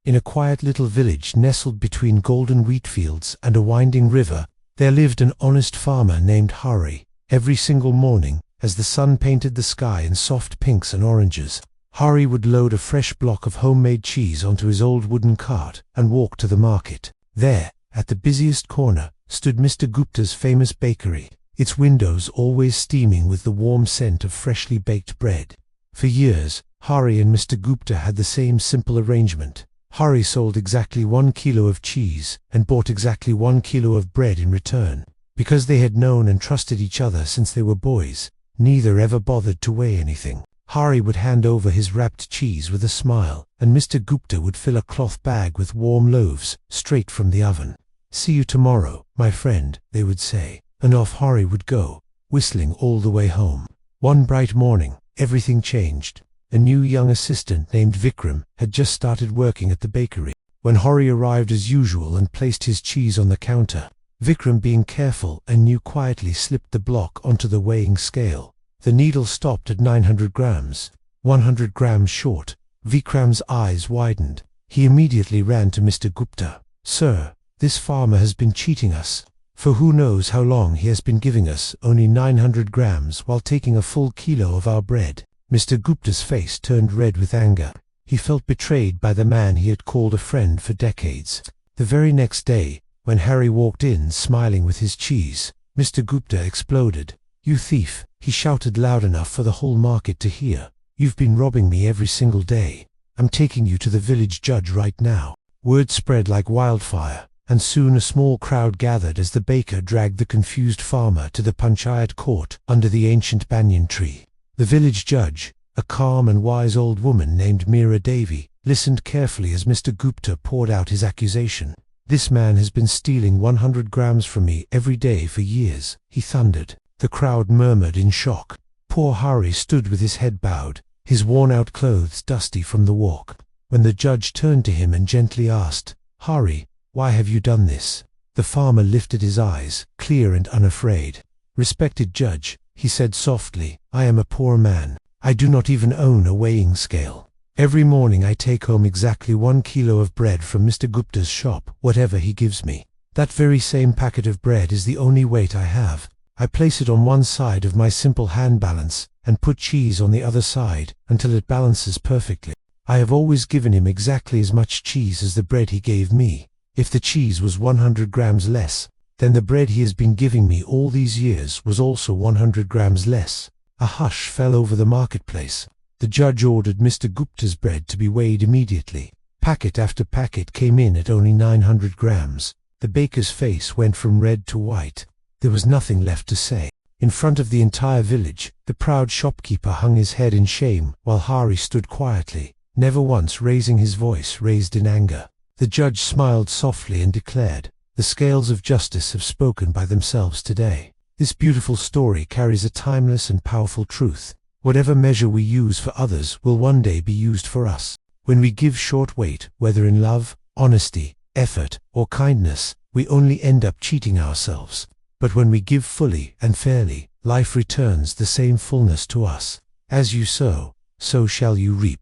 In a quiet little village nestled between golden wheat fields and a winding river, there lived an honest farmer named Hari. Every single morning, as the sun painted the sky in soft pinks and oranges, Hari would load a fresh block of homemade cheese onto his old wooden cart and walk to the market. There, at the busiest corner, stood Mr. Gupta's famous bakery, its windows always steaming with the warm scent of freshly baked bread. For years, Hari and Mr. Gupta had the same simple arrangement. Hari sold exactly 1 kilo of cheese and bought exactly 1 kilo of bread in return. Because they had known and trusted each other since they were boys, neither ever bothered to weigh anything. Hari would hand over his wrapped cheese with a smile, and Mr. Gupta would fill a cloth bag with warm loaves, straight from the oven. "See you tomorrow, my friend," they would say, and off Hari would go, whistling all the way home. One bright morning, everything changed. A new young assistant named Vikram had just started working at the bakery. When Hari arrived as usual and placed his cheese on the counter, Vikram, being careful and knew quietly, slipped the block onto the weighing scale. The needle stopped at 900 grams, 100 grams short. Vikram's eyes widened. He immediately ran to Mr. Gupta. "Sir, this farmer has been cheating us. For who knows how long he has been giving us only 900 grams while taking a full kilo of our bread." Mr. Gupta's face turned red with anger. He felt betrayed by the man he had called a friend for decades. The very next day, when Hari walked in smiling with his cheese, Mr. Gupta exploded. "You thief!" he shouted loud enough for the whole market to hear. "You've been robbing me every single day. I'm taking you to the village judge right now." Word spread like wildfire, and soon a small crowd gathered as the baker dragged the confused farmer to the Panchayat court under the ancient banyan tree. The village judge, a calm and wise old woman named Meera Devi, listened carefully as Mr. Gupta poured out his accusation. "This man has been stealing 100 grams from me every day for years," he thundered. The crowd murmured in shock. Poor Hari stood with his head bowed, his worn-out clothes dusty from the walk. When the judge turned to him and gently asked, "Hari, why have you done this?" the farmer lifted his eyes, clear and unafraid. "Respected judge," he said softly, "I am a poor man. I do not even own a weighing scale. Every morning I take home exactly 1 kilo of bread from Mr. Gupta's shop, whatever he gives me. That very same packet of bread is the only weight I have. I place it on one side of my simple hand balance and put cheese on the other side until it balances perfectly. I have always given him exactly as much cheese as the bread he gave me. If the cheese was 100 grams less, then the bread he has been giving me all these years was also 100 grams less." A hush fell over the marketplace. The judge ordered Mr. Gupta's bread to be weighed immediately. Packet after packet came in at only 900 grams. The baker's face went from red to white. There was nothing left to say. In front of the entire village, the proud shopkeeper hung his head in shame while Hari stood quietly, never once raising his voice raised in anger. The judge smiled softly and declared, "The scales of justice have spoken by themselves today." This beautiful story carries a timeless and powerful truth. Whatever measure we use for others will one day be used for us. When we give short weight, whether in love, honesty, effort, or kindness, we only end up cheating ourselves. But when we give fully and fairly, life returns the same fullness to us. As you sow, so shall you reap.